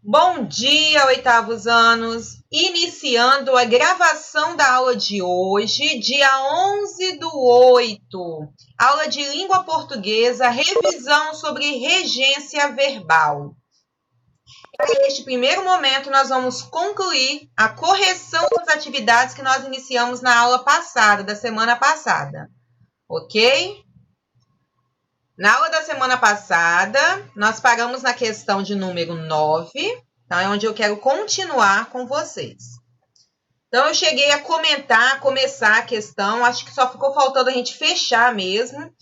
Bom dia, oitavos anos! Iniciando a gravação da aula de hoje, dia 11/8. Aula de língua portuguesa, revisão sobre regência verbal. Para este primeiro momento, nós vamos concluir a correção das atividades que nós iniciamos na aula passada, da semana passada. Ok? Na aula da semana passada, nós paramos na questão de número 9, então é onde eu quero continuar com vocês. Então, eu cheguei a começar a questão, acho que só ficou faltando a gente fechar mesmo.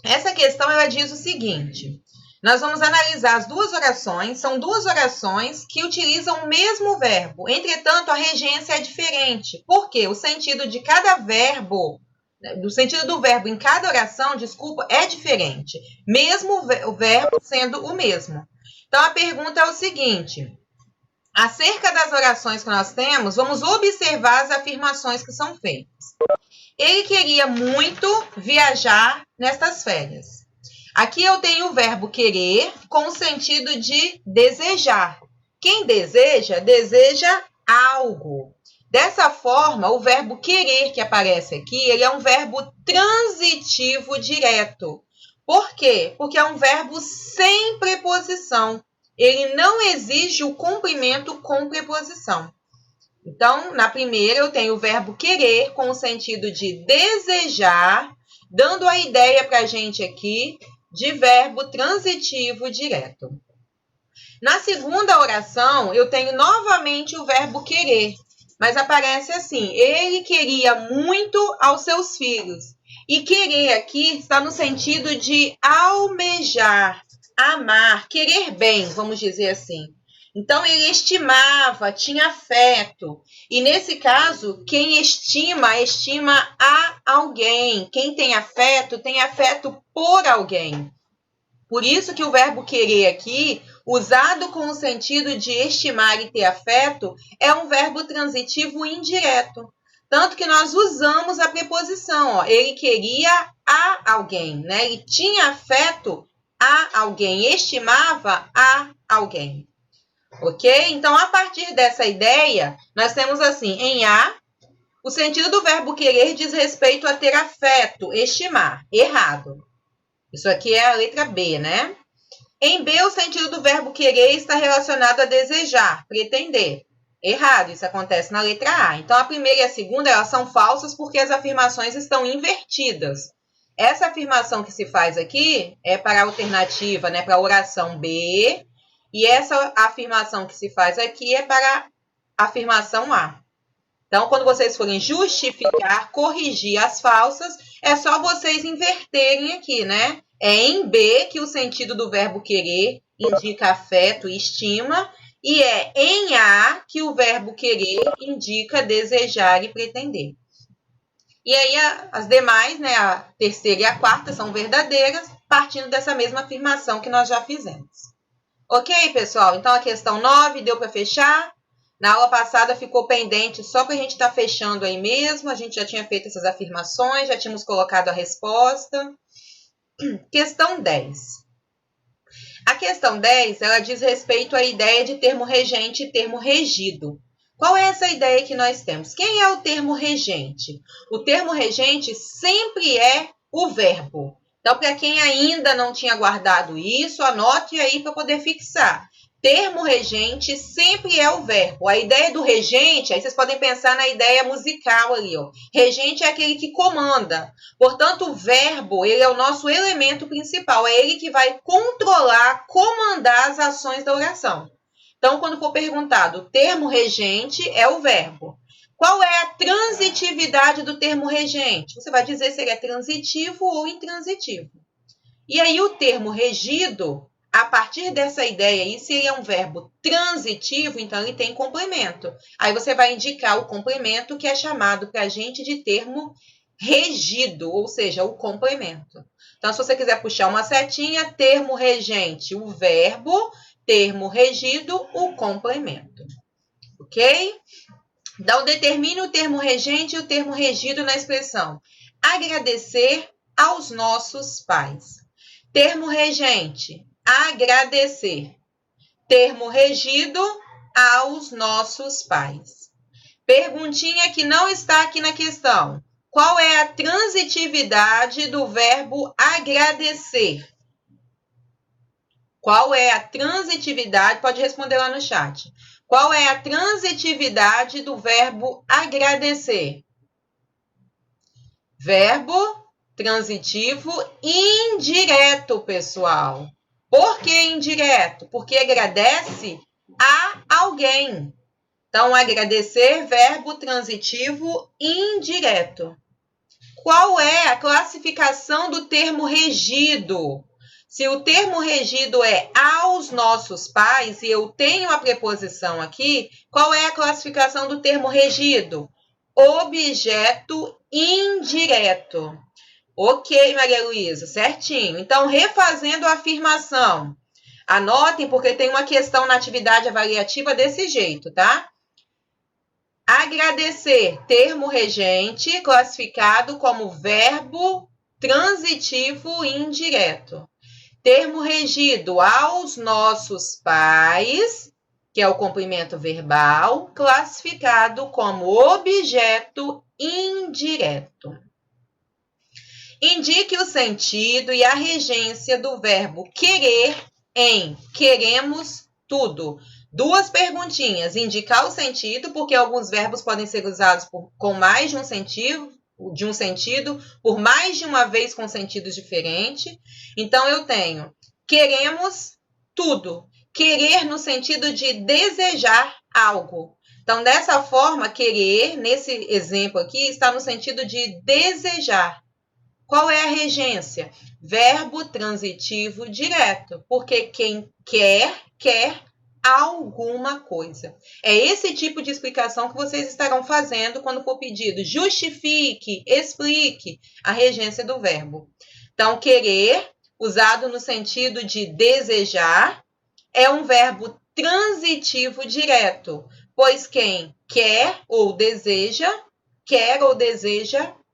Essa questão, ela diz o seguinte: nós vamos analisar as duas orações, são duas orações que utilizam o mesmo verbo, entretanto, a regência é diferente. Por quê? O sentido de cada verbo, do sentido do verbo em cada oração, é diferente, mesmo o verbo sendo o mesmo. Então, a pergunta é o seguinte: acerca das orações que nós temos, vamos observar as afirmações que são feitas. Ele queria muito viajar nestas férias. Aqui eu tenho o verbo querer com o sentido de desejar. Quem deseja, deseja algo. Dessa forma, o verbo querer que aparece aqui, ele é um verbo transitivo direto. Por quê? Porque é um verbo sem preposição. Ele não exige o cumprimento com preposição. Então, na primeira, eu tenho o verbo querer com o sentido de desejar, dando a ideia para a gente aqui de verbo transitivo direto. Na segunda oração, eu tenho novamente o verbo querer, mas aparece assim: ele queria muito aos seus filhos. E querer aqui está no sentido de almejar, amar, querer bem, vamos dizer assim. Então, ele estimava, tinha afeto. E, nesse caso, quem estima, estima a alguém. Quem tem afeto por alguém. Por isso que o verbo querer aqui, usado com o sentido de estimar e ter afeto, é um verbo transitivo indireto. Tanto que nós usamos a preposição, ó, ele queria a alguém, né? Ele tinha afeto a alguém, estimava a alguém. Ok? Então, a partir dessa ideia, nós temos assim, em A, o sentido do verbo querer diz respeito a ter afeto, estimar. Errado. Isso aqui é a letra B, né? Em B, o sentido do verbo querer está relacionado a desejar, pretender. Errado, isso acontece na letra A. Então, a primeira e a segunda, elas são falsas porque as afirmações estão invertidas. Essa afirmação que se faz aqui é para a alternativa, né, para a oração B, e essa afirmação que se faz aqui é para a afirmação A. Então, quando vocês forem justificar, corrigir as falsas, é só vocês inverterem aqui, né? É em B que o sentido do verbo querer indica afeto e estima, e é em A que o verbo querer indica desejar e pretender. E aí as demais, né, a terceira e a quarta, são verdadeiras, partindo dessa mesma afirmação que nós já fizemos. Ok, pessoal? Então, a questão 9 deu para fechar. Na aula passada ficou pendente só para a gente estar fechando aí mesmo. A gente já tinha feito essas afirmações, já tínhamos colocado a resposta. Questão 10. A questão 10, ela diz respeito à ideia de termo regente e termo regido. Qual é essa ideia que nós temos? Quem é o termo regente? O termo regente sempre é o verbo. Então, para quem ainda não tinha guardado isso, anote aí para poder fixar. Termo regente sempre é o verbo. A ideia do regente, aí vocês podem pensar na ideia musical ali, ó. Regente é aquele que comanda. Portanto, o verbo, ele é o nosso elemento principal. É ele que vai controlar, comandar as ações da oração. Então, quando for perguntado, o termo regente é o verbo. Qual é a transitividade do termo regente? Você vai dizer se ele é transitivo ou intransitivo. E aí, o termo regido, a partir dessa ideia aí, se ele é um verbo transitivo, então ele tem complemento. Aí você vai indicar o complemento, que é chamado para a gente de termo regido, ou seja, o complemento. Então, se você quiser puxar uma setinha, termo regente, o verbo, termo regido, o complemento. Ok? Então, determine o termo regente e o termo regido na expressão agradecer aos nossos pais. Termo regente, agradecer. termo regido aos nossos pais. Perguntinha que não está aqui na questão. Qual é a transitividade do verbo agradecer? Qual é a transitividade? Pode responder lá no chat. Qual é a transitividade do verbo agradecer? Verbo transitivo indireto, pessoal. Por que indireto? Porque agradece a alguém. Então, agradecer, verbo transitivo indireto. Qual é a classificação do termo regido? Se o termo regido é aos nossos pais, e eu tenho a preposição aqui, qual é a classificação do termo regido? Objeto indireto. Ok, Maria Luísa, certinho. Então, refazendo a afirmação. Anotem, porque tem uma questão na atividade avaliativa desse jeito, tá? Agradecer, termo regente, classificado como verbo transitivo indireto. Termo regido aos nossos pais, que é o complemento verbal, classificado como objeto indireto. Indique o sentido e a regência do verbo querer em queremos tudo. Duas perguntinhas. Indicar o sentido, porque alguns verbos podem ser usados com mais de um sentido, por mais de uma vez com sentidos diferentes. Então, eu tenho queremos tudo. Querer no sentido de desejar algo. Então, dessa forma, querer, nesse exemplo aqui, está no sentido de desejar. Qual é a regência? Verbo transitivo direto, porque quem quer, quer alguma coisa. É esse tipo de explicação que vocês estarão fazendo quando for pedido. Justifique, explique a regência do verbo. Então, querer, usado no sentido de desejar, é um verbo transitivo direto, pois quem quer ou deseja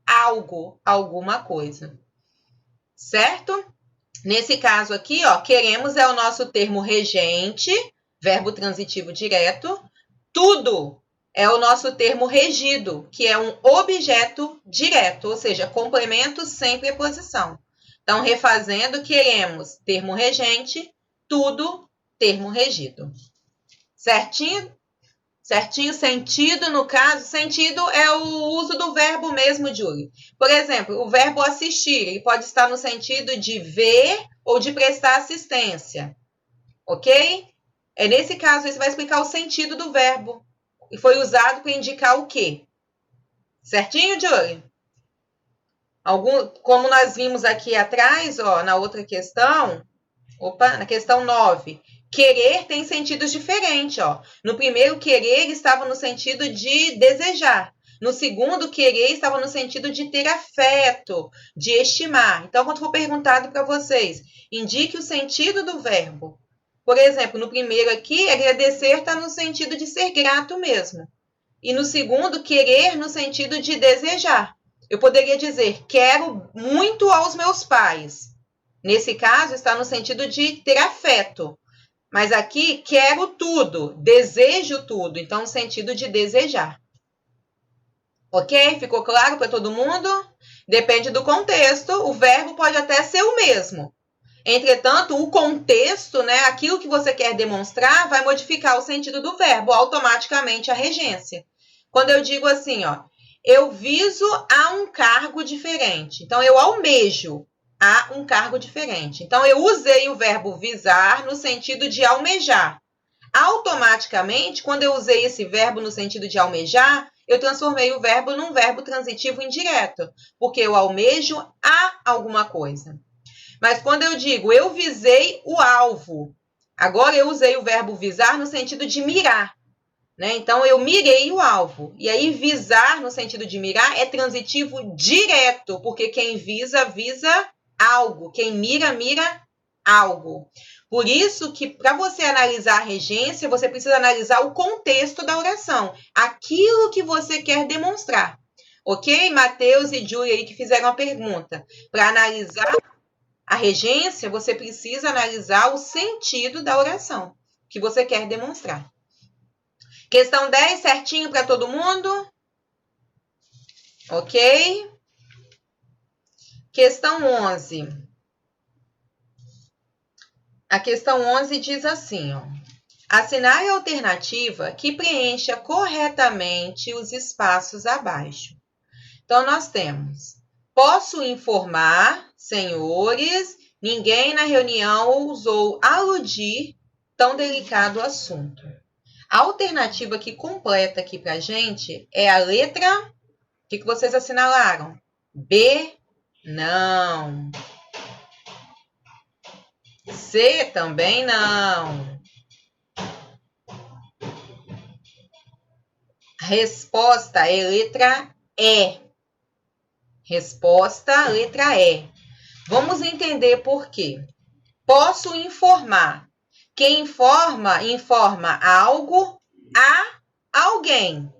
algo, alguma coisa. Certo? Nesse caso aqui, ó, queremos é o nosso termo regente, verbo transitivo direto. Tudo é o nosso termo regido, que é um objeto direto, ou seja, complemento sem preposição. Então, refazendo, queremos termo regente, tudo, termo regido. Certinho? Certinho? Sentido, no caso, sentido é o uso do verbo mesmo, Júlio. Por exemplo, o verbo assistir, ele pode estar no sentido de ver ou de prestar assistência. Ok? É nesse caso, você vai explicar o sentido do verbo. E foi usado para indicar o quê? Certinho, Júlio? Como nós vimos aqui atrás, ó, na outra questão, na questão 9, querer tem sentidos diferentes, ó. No primeiro, querer estava no sentido de desejar. No segundo, querer estava no sentido de ter afeto, de estimar. Então, quando for perguntado para vocês, indique o sentido do verbo. Por exemplo, no primeiro aqui, agradecer está no sentido de ser grato mesmo. E no segundo, querer no sentido de desejar. Eu poderia dizer, quero muito aos meus pais. Nesse caso, está no sentido de ter afeto. Mas aqui, quero tudo, desejo tudo. Então, no sentido de desejar. Ok? Ficou claro para todo mundo? Depende do contexto. O verbo pode até ser o mesmo. Entretanto, o contexto, né, aquilo que você quer demonstrar, vai modificar o sentido do verbo, automaticamente a regência. Quando eu digo assim, ó, eu viso a um cargo diferente. Então, eu almejo a um cargo diferente. Então, eu usei o verbo visar no sentido de almejar. Automaticamente, quando eu usei esse verbo no sentido de almejar, eu transformei o verbo num verbo transitivo indireto, porque eu almejo a alguma coisa. Mas quando eu digo eu visei o alvo, agora eu usei o verbo visar no sentido de mirar. Né? Então, eu mirei o alvo. E aí, visar, no sentido de mirar, é transitivo direto, porque quem visa, visa algo. Quem mira, mira algo. Por isso que, para você analisar a regência, você precisa analisar o contexto da oração. Aquilo que você quer demonstrar. Ok? Mateus e Júlia aí que fizeram a pergunta. Para analisar a regência, você precisa analisar o sentido da oração. que você quer demonstrar. Questão 10, certinho para todo mundo? Ok? Questão 11. A questão 11 diz assim, ó. Assinale a alternativa que preencha corretamente os espaços abaixo. Então, nós temos: posso informar, senhores, ninguém na reunião ousou aludir tão delicado assunto. A alternativa que completa aqui para a gente é a letra... O que vocês assinalaram? B, não. C, também não. Resposta é letra E. Resposta, letra E. Vamos entender por quê. Posso informar. Quem informa, informa algo a alguém,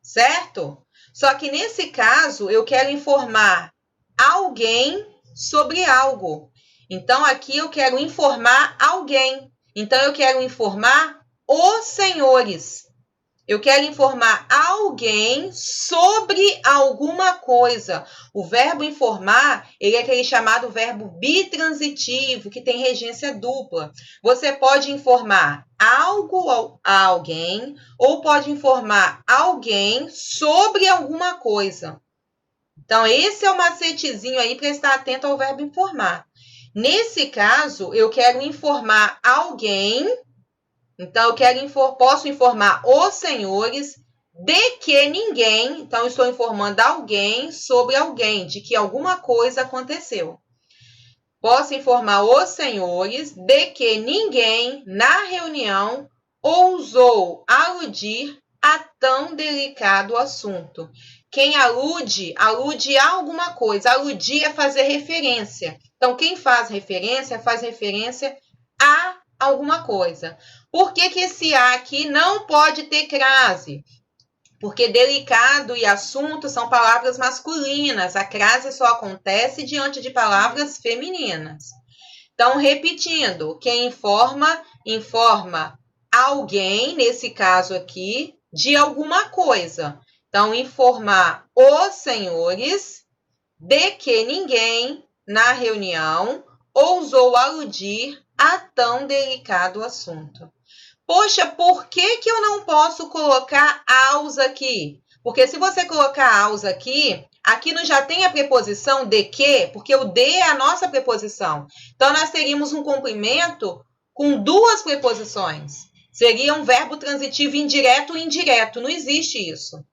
certo? Só que nesse caso, eu quero informar alguém sobre algo. Então, aqui eu quero informar alguém. Então, eu quero informar os senhores. Eu quero informar alguém sobre alguma coisa. O verbo informar, ele é aquele chamado verbo bitransitivo, que tem regência dupla. Você pode informar algo a alguém ou pode informar alguém sobre alguma coisa. Então, esse é o macetezinho aí para estar atento ao verbo informar. Nesse caso, eu quero informar alguém. Então, posso informar os senhores de que ninguém... Então, eu estou informando alguém sobre alguém, de que alguma coisa aconteceu. Posso informar os senhores de que ninguém, na reunião, ousou aludir a tão delicado assunto. Quem alude, alude a alguma coisa. Aludir é fazer referência. Então, quem faz referência a alguma coisa. Por que esse A aqui não pode ter crase? Porque delicado e assunto são palavras masculinas. A crase só acontece diante de palavras femininas. Então, repetindo, quem informa, informa alguém, nesse caso aqui, de alguma coisa. Então, informar os senhores de que ninguém, na reunião, ousou aludir a tão delicado assunto. Poxa, por que eu não posso colocar aos aqui? Porque se você colocar aos aqui não já tem a preposição de que, porque o de é a nossa preposição. Então, nós teríamos um complemento com duas preposições. Seria um verbo transitivo indireto e indireto. Não existe isso.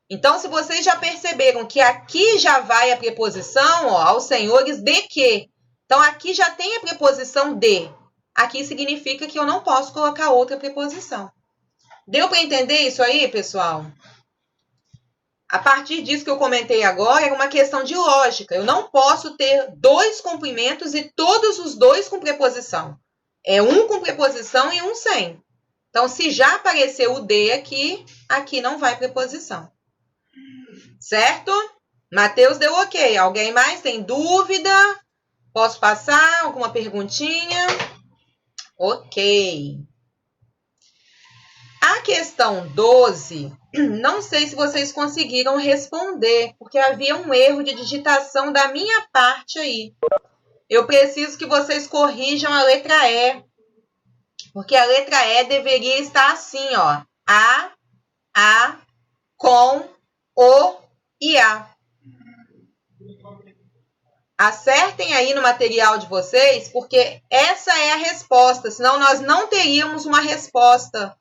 Então, se vocês já perceberam que aqui já vai a preposição, ó, aos senhores de que. Então, aqui já tem a preposição de. Aqui significa que eu não posso colocar outra preposição. Deu para entender isso aí, pessoal? A partir disso que eu comentei agora, é uma questão de lógica. Eu não posso ter dois complementos e todos os dois com preposição. É um com preposição e um sem. Então, se já apareceu o de aqui, aqui não vai preposição. Certo? Matheus deu ok. Alguém mais tem dúvida? Posso passar? Alguma perguntinha? Ok. A questão 12, não sei se vocês conseguiram responder, porque havia um erro de digitação da minha parte aí. Eu preciso que vocês corrijam a letra E, porque a letra E deveria estar assim, ó. A, com, o e a. Acertem aí no material de vocês, porque essa é a resposta, senão nós não teríamos uma resposta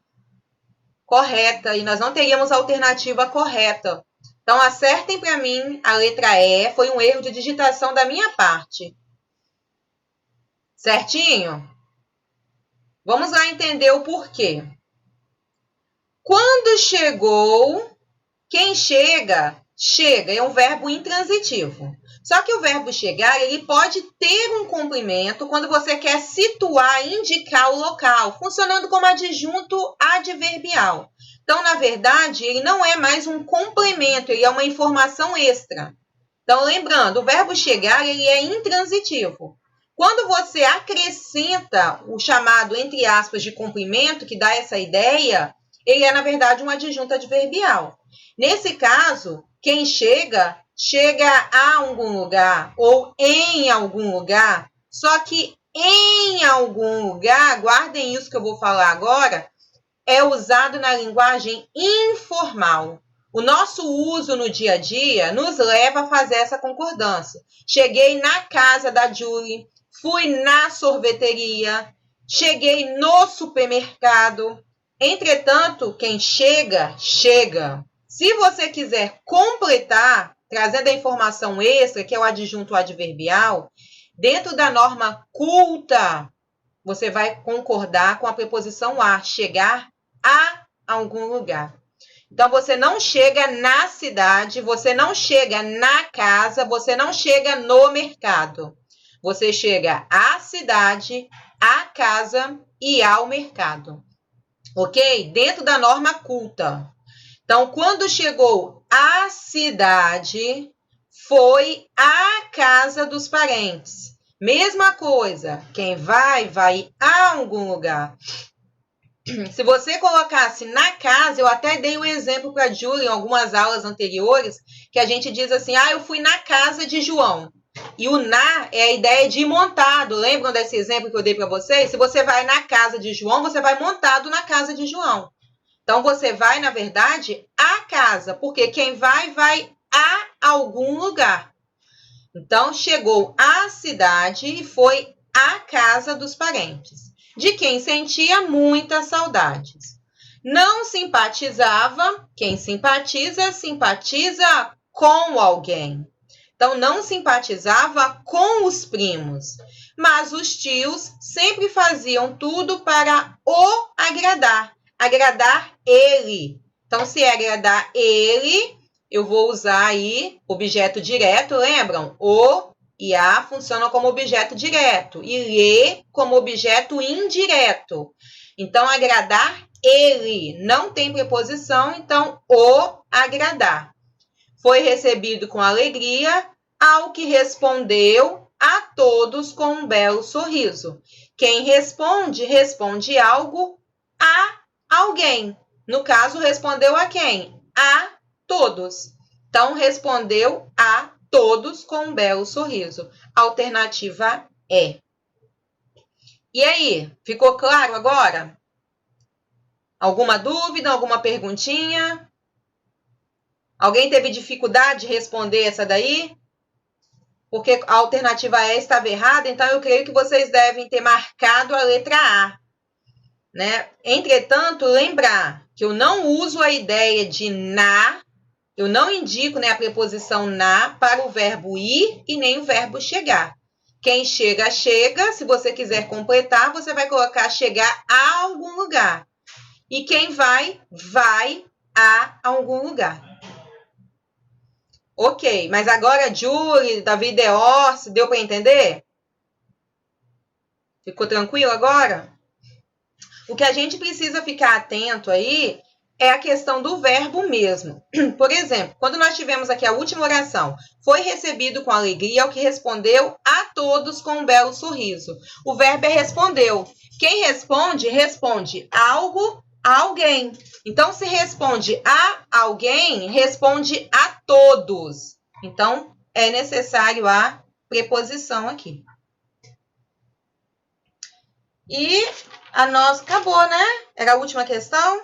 correta e nós não teríamos a alternativa correta. Então, acertem para mim a letra E, foi um erro de digitação da minha parte. Certinho? Vamos lá entender o porquê. Quando chegou, quem chega, chega, é um verbo intransitivo. Só que o verbo chegar, ele pode ter um complemento quando você quer situar, indicar o local, funcionando como adjunto adverbial. Então, na verdade, ele não é mais um complemento, ele é uma informação extra. Então, lembrando, o verbo chegar, ele é intransitivo. Quando você acrescenta o chamado, entre aspas, de complemento, que dá essa ideia, ele é, na verdade, um adjunto adverbial. Nesse caso, quem chega, chega a algum lugar ou em algum lugar, só que em algum lugar, guardem isso que eu vou falar agora, é usado na linguagem informal. O nosso uso no dia a dia nos leva a fazer essa concordância. Cheguei na casa da Julie, fui na sorveteria, cheguei no supermercado. Entretanto, quem chega, chega. Se você quiser completar, trazendo a informação extra, que é o adjunto adverbial, dentro da norma culta, você vai concordar com a preposição a, chegar a algum lugar. Então, você não chega na cidade, você não chega na casa, você não chega no mercado. Você chega à cidade, à casa e ao mercado. Ok? Dentro da norma culta. Então, quando chegou à cidade, foi à casa dos parentes. Mesma coisa, quem vai, vai a algum lugar. Se você colocasse na casa, eu até dei o exemplo para a Júlia em algumas aulas anteriores, que a gente diz assim, eu fui na casa de João. E o na é a ideia de ir montado. Lembram desse exemplo que eu dei para vocês? Se você vai na casa de João, você vai montado na casa de João. Então, você vai, na verdade, à casa, porque quem vai, vai a algum lugar. Então, chegou à cidade e foi à casa dos parentes, de quem sentia muitas saudades. Não simpatizava, quem simpatiza, simpatiza com alguém. Então, não simpatizava com os primos, mas os tios sempre faziam tudo para o agradar ele. Então, se agradar ele, eu vou usar aí objeto direto, lembram? O e a funcionam como objeto direto e lhe como objeto indireto. Então, agradar ele não tem preposição, então o agradar. Foi recebido com alegria, ao que respondeu a todos com um belo sorriso. Quem responde, responde algo a alguém. No caso, respondeu a quem? A todos. Então, respondeu a todos com um belo sorriso. Alternativa é. E aí, ficou claro agora? Alguma dúvida, alguma perguntinha? Alguém teve dificuldade de responder essa daí? Porque a alternativa E estava errada, então eu creio que vocês devem ter marcado a letra A. Né? Entretanto, lembrar que eu não uso a ideia de na, eu não indico, né, a preposição na para o verbo ir e nem o verbo chegar. Quem chega, chega. Se você quiser completar, você vai colocar chegar a algum lugar. E quem vai, vai a algum lugar. Ok, mas agora Julie, Davi Deorce, deu para entender? Ficou tranquilo agora? O que a gente precisa ficar atento aí é a questão do verbo mesmo. Por exemplo, quando nós tivemos aqui a última oração, foi recebido com alegria ao que respondeu a todos com um belo sorriso. O verbo é respondeu. Quem responde, responde algo a alguém. Então, se responde a alguém, responde a todos. Então, é necessário a preposição aqui. E a nossa acabou, né? Era a última questão.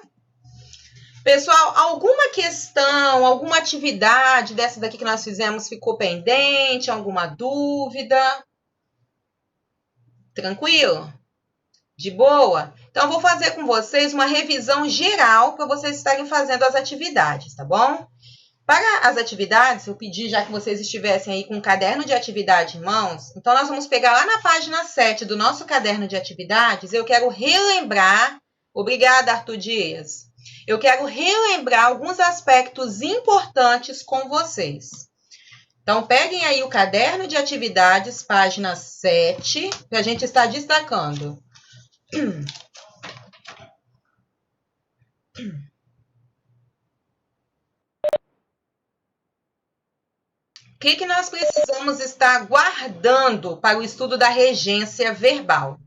Pessoal, alguma questão, alguma atividade dessa daqui que nós fizemos ficou pendente? Alguma dúvida? Tranquilo? De boa? Então, eu vou fazer com vocês uma revisão geral para vocês estarem fazendo as atividades, tá bom? Para as atividades, eu pedi já que vocês estivessem aí com um caderno de atividade em mãos. Então, nós vamos pegar lá na página 7 do nosso caderno de atividades. Eu quero relembrar... Obrigada, Arthur Dias. Eu quero relembrar alguns aspectos importantes com vocês. Então, peguem aí o caderno de atividades, página 7, que a gente está destacando. que nós precisamos estar guardando para o estudo da regência verbal?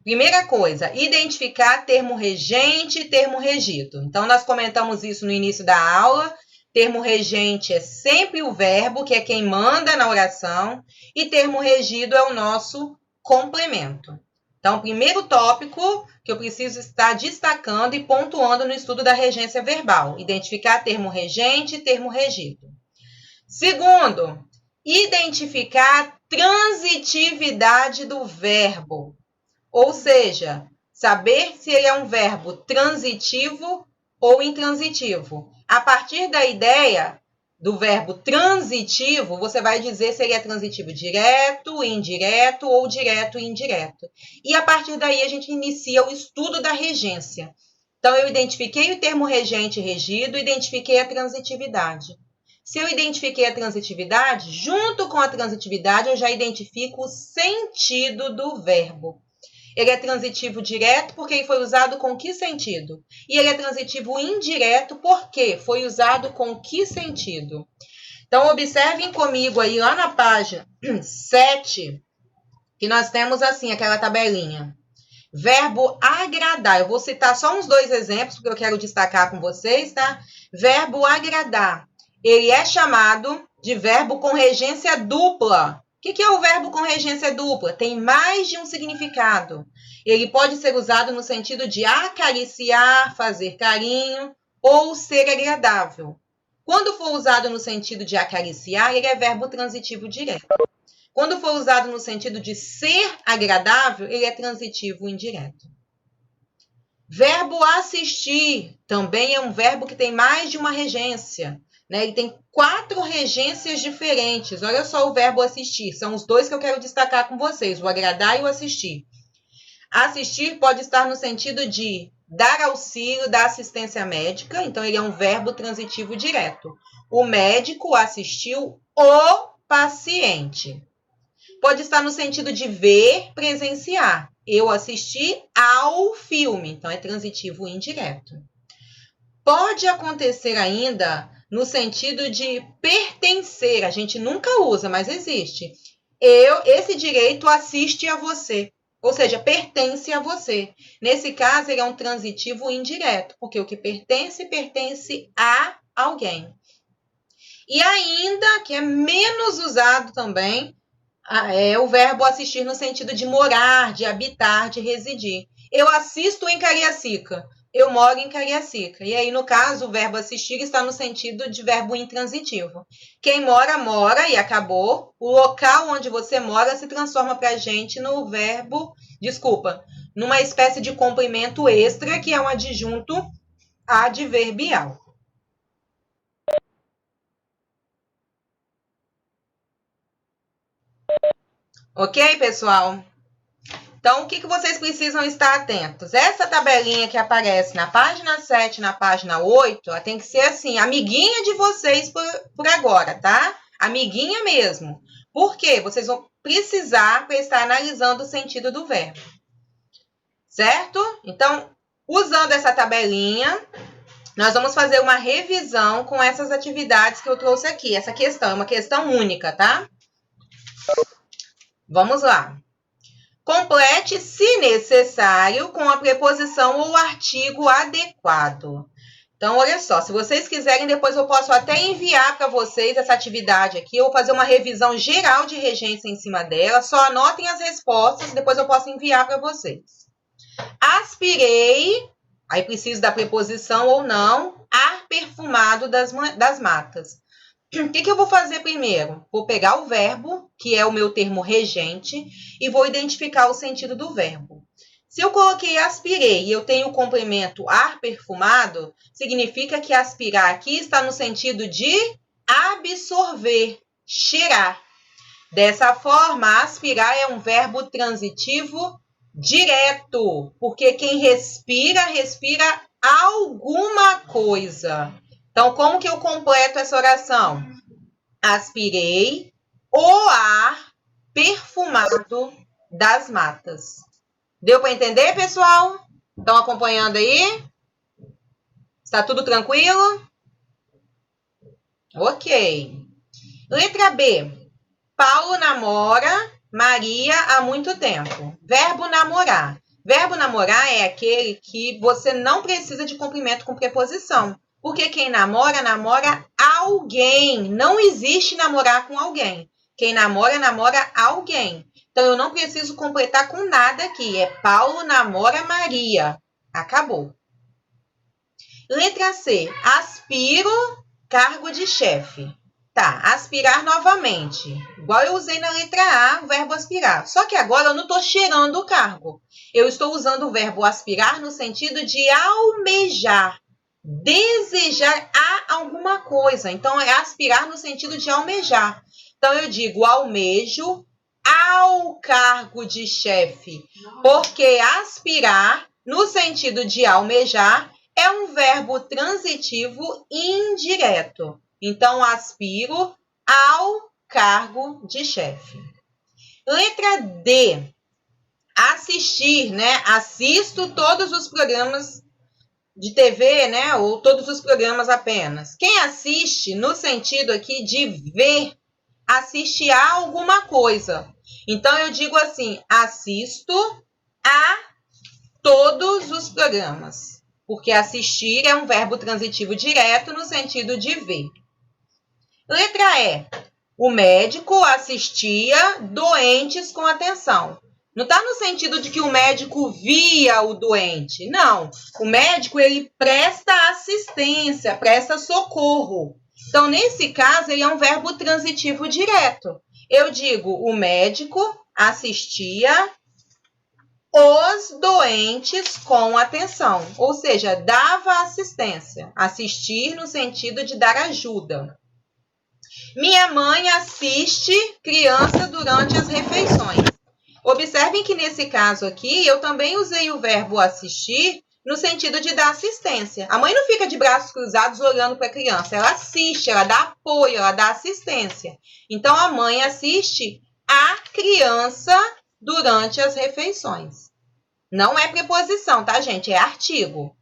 Primeira coisa, identificar termo regente e termo regido. Então, nós comentamos isso no início da aula. Termo regente é sempre o verbo, que é quem manda na oração, e termo regido é o nosso complemento. Então, o primeiro tópico que eu preciso estar destacando e pontuando no estudo da regência verbal, identificar termo regente e termo regido. Segundo, identificar a transitividade do verbo, ou seja, saber se ele é um verbo transitivo ou intransitivo. A partir da ideia do verbo transitivo, você vai dizer se ele é transitivo direto, indireto ou direto e indireto. E a partir daí a gente inicia o estudo da regência. Então, eu identifiquei o termo regente e regido, identifiquei a transitividade. Se eu identifiquei a transitividade, junto com a transitividade, eu já identifico o sentido do verbo. Ele é transitivo direto porque ele foi usado com que sentido? E ele é transitivo indireto porque foi usado com que sentido? Então, observem comigo aí lá na página 7, que nós temos assim, aquela tabelinha. Verbo agradar. Eu vou citar só uns 2 exemplos, porque eu quero destacar com vocês, tá? Verbo agradar. Ele é chamado de verbo com regência dupla. O que é o verbo com regência dupla? Tem mais de um significado. Ele pode ser usado no sentido de acariciar, fazer carinho ou ser agradável. Quando for usado no sentido de acariciar, ele é verbo transitivo direto. Quando for usado no sentido de ser agradável, ele é transitivo indireto. Verbo assistir também é um verbo que tem mais de uma regência. Ele tem 4 regências diferentes. Olha só o verbo assistir. São os 2 que eu quero destacar com vocês, o agradar e o assistir. Assistir pode estar no sentido de dar auxílio, dar assistência médica. Então, ele é um verbo transitivo direto. O médico assistiu o paciente. Pode estar no sentido de ver, presenciar. Eu assisti ao filme. Então, é transitivo indireto. Pode acontecer ainda no sentido de pertencer. A gente nunca usa, mas existe. Esse direito assiste a você. Ou seja, pertence a você. Nesse caso, ele é um transitivo indireto, porque o que pertence, pertence a alguém. E ainda, que é menos usado também, é o verbo assistir no sentido de morar, de habitar, de residir. Eu assisto em Cariacica. Eu moro em Cariacica. E aí, no caso, o verbo assistir está no sentido de verbo intransitivo. Quem mora, mora e acabou. O local onde você mora se transforma para a gente no verbo, numa espécie de complemento extra, que é um adjunto adverbial. Ok, pessoal? Então, o que vocês precisam estar atentos? Essa tabelinha que aparece na página 7, na página 8, ela tem que ser assim, amiguinha de vocês por agora, tá? Amiguinha mesmo. Por quê? Vocês vão precisar para estar analisando o sentido do verbo. Certo? Então, usando essa tabelinha, nós vamos fazer uma revisão com essas atividades que eu trouxe aqui. Essa questão é uma questão única, tá? Vamos lá. Complete, se necessário, com a preposição ou artigo adequado. Então, olha só, se vocês quiserem, depois eu posso até enviar para vocês essa atividade aqui. Eu vou fazer uma revisão geral de regência em cima dela. Só anotem as respostas, depois eu posso enviar para vocês. Aspirei, aí preciso da preposição ou não, ar perfumado das matas. O que eu vou fazer primeiro? Vou pegar o verbo, que é o meu termo regente, e vou identificar o sentido do verbo. Se eu coloquei aspirei e eu tenho o complemento ar perfumado, significa que aspirar aqui está no sentido de absorver, cheirar. Dessa forma, aspirar é um verbo transitivo direto, porque quem respira, respira alguma coisa. Então, como que eu completo essa oração? Aspirei o ar perfumado das matas. Deu para entender, pessoal? Estão acompanhando aí? Está tudo tranquilo? Ok. Letra B. Paulo namora Maria há muito tempo. Verbo namorar. Verbo namorar é aquele que você não precisa de complemento com preposição. Porque quem namora, namora alguém. Não existe namorar com alguém. Quem namora, namora alguém. Então, eu não preciso completar com nada aqui. É Paulo namora Maria. Acabou. Letra C. Aspiro cargo de chefe. Tá, aspirar novamente. Igual eu usei na letra A, o verbo aspirar. Só que agora eu não estou cheirando o cargo. Eu estou usando o verbo aspirar no sentido de almejar. Desejar a alguma coisa. Então, é aspirar no sentido de almejar. Então, eu digo almejo ao cargo de chefe. Porque aspirar, no sentido de almejar, é um verbo transitivo indireto. Então, aspiro ao cargo de chefe. Letra D. Assistir, né? Assisto todos os programas de TV, né? Ou todos os programas apenas. Quem assiste, no sentido aqui de ver, assiste a alguma coisa. Então, eu digo assim, assisto a todos os programas. Porque assistir é um verbo transitivo direto no sentido de ver. Letra E. O médico assistia doentes com atenção. Não está no sentido de que o médico via o doente. Não. O médico, ele presta assistência, presta socorro. Então, nesse caso, ele é um verbo transitivo direto. Eu digo, o médico assistia os doentes com atenção. Ou seja, dava assistência. Assistir no sentido de dar ajuda. Minha mãe assiste criança durante as refeições. Observem que nesse caso aqui, eu também usei o verbo assistir no sentido de dar assistência. A mãe não fica de braços cruzados olhando para a criança. Ela assiste, ela dá apoio, ela dá assistência. Então, a mãe assiste a criança durante as refeições. Não é preposição, tá, gente? É artigo.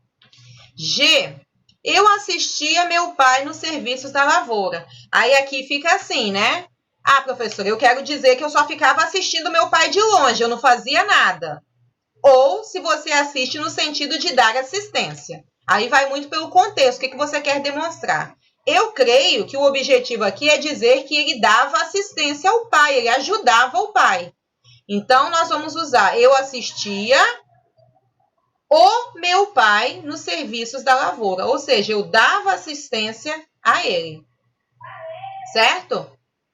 G. Eu assistia meu pai nos serviços da lavoura. Aí aqui fica assim, né? Ah, professora, eu quero dizer que eu só ficava assistindo meu pai de longe, eu não fazia nada. Ou se você assiste no sentido de dar assistência. Aí vai muito pelo contexto, o que você quer demonstrar. Eu creio que o objetivo aqui é dizer que ele dava assistência ao pai, ele ajudava o pai. Então, nós vamos usar eu assistia o meu pai nos serviços da lavoura. Ou seja, eu dava assistência a ele. Certo?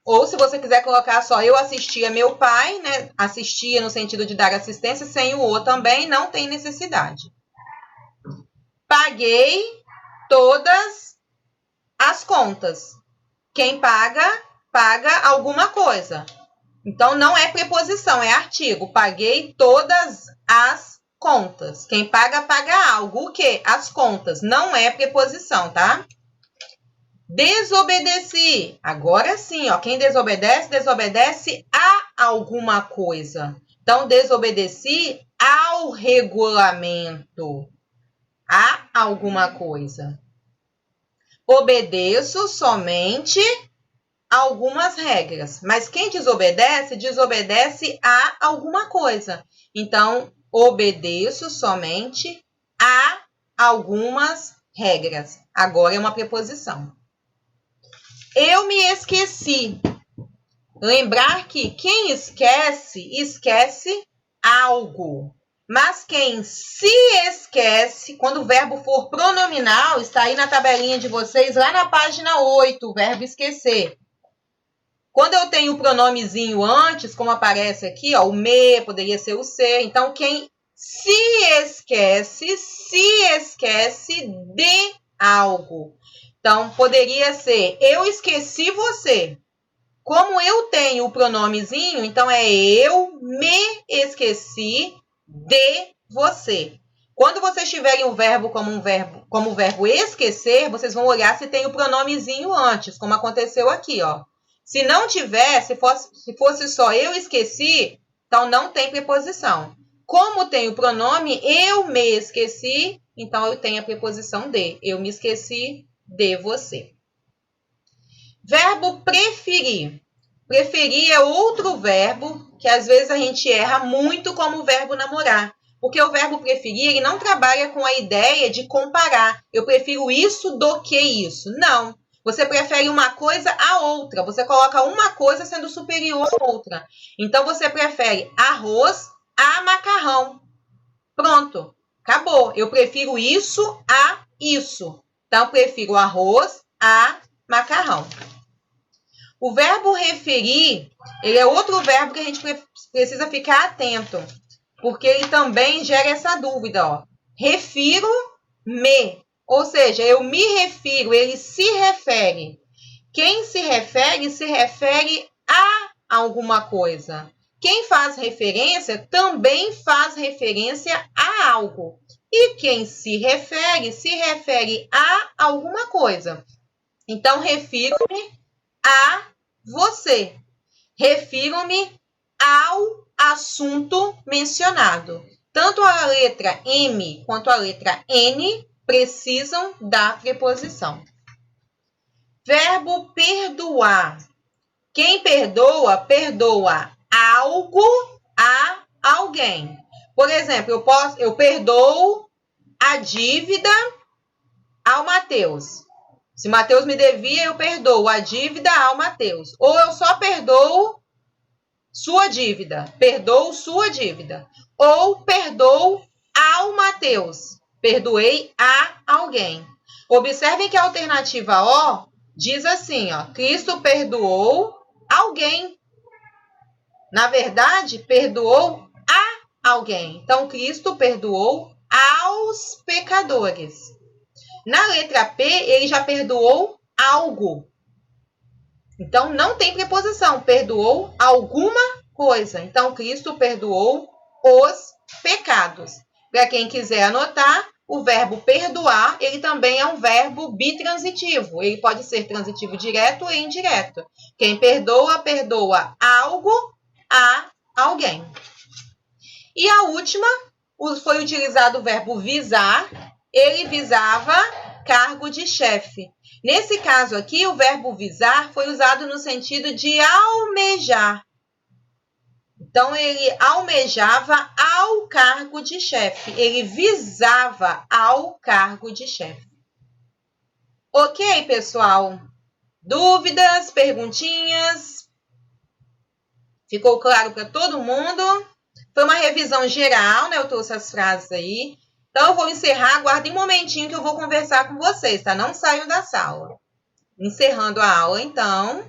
Ou se você quiser colocar só eu assistia meu pai, né? Assistia no sentido de dar assistência, sem o também, não tem necessidade. Paguei todas as contas. Quem paga, paga alguma coisa. Então, não é preposição, é artigo. Paguei todas as contas. Quem paga, paga algo. O quê? As contas. Não é preposição, tá? Desobedeci. Agora sim, ó. Quem desobedece, desobedece a alguma coisa. Então, desobedeci ao regulamento. A alguma coisa. Obedeço somente algumas regras. Mas quem desobedece, desobedece a alguma coisa. Então, obedeço somente a algumas regras. Agora é uma preposição. Eu me esqueci. Lembrar que quem esquece, esquece algo. Mas quem se esquece, quando o verbo for pronominal, está aí na tabelinha de vocês, lá na página 8, o verbo esquecer. Quando eu tenho o pronomezinho antes, como aparece aqui, ó, o me, poderia ser o ser. Então, quem se esquece de algo. Então, poderia ser, eu esqueci você. Como eu tenho o pronomezinho, então é eu me esqueci de você. Quando vocês tiverem o verbo como o verbo esquecer, vocês vão olhar se tem o pronomezinho antes, como aconteceu aqui, ó. Se não tiver, se fosse só eu esqueci, então não tem preposição. Como tem o pronome eu me esqueci, então eu tenho a preposição de. Eu me esqueci de você. Verbo preferir. Preferir é outro verbo que às vezes a gente erra muito como o verbo namorar. Porque o verbo preferir, ele não trabalha com a ideia de comparar. Eu prefiro isso do que isso. Não. Você prefere uma coisa a outra. Você coloca uma coisa sendo superior à outra. Então, você prefere arroz a macarrão. Pronto. Acabou. Eu prefiro isso a isso. Então, eu prefiro arroz a macarrão. O verbo referir, ele é outro verbo que a gente precisa ficar atento. Porque ele também gera essa dúvida, ó. Refiro-me. Ou seja, eu me refiro, ele se refere. Quem se refere a alguma coisa. Quem faz referência também faz referência a algo. E quem se refere a alguma coisa. Então, refiro-me a você. Refiro-me ao assunto mencionado. Tanto a letra M quanto a letra N precisam da preposição. Verbo perdoar. Quem perdoa, perdoa algo a alguém. Por exemplo, eu perdoo a dívida ao Mateus. Se Mateus me devia, eu perdoo a dívida ao Mateus. Ou eu só perdoo sua dívida. Perdoo sua dívida. Ou perdoo ao Mateus. Perdoei a alguém. Observem que a alternativa O diz assim, ó. Cristo perdoou alguém. Na verdade, perdoou a alguém. Então, Cristo perdoou aos pecadores. Na letra P, ele já perdoou algo. Então, não tem preposição. Perdoou alguma coisa. Então, Cristo perdoou os pecados. Para quem quiser anotar, o verbo perdoar, ele também é um verbo bitransitivo. Ele pode ser transitivo direto e indireto. Quem perdoa, perdoa algo a alguém. E a última, foi utilizado o verbo visar. Ele visava cargo de chefe. Nesse caso aqui, o verbo visar foi usado no sentido de almejar. Então, ele almejava ao cargo de chefe. Ele visava ao cargo de chefe. Ok, pessoal? Dúvidas, perguntinhas? Ficou claro para todo mundo? Foi uma revisão geral, né? Eu trouxe as frases aí. Então, eu vou encerrar. Aguardem um momentinho que eu vou conversar com vocês, tá? Não saiam da sala. Encerrando a aula, então.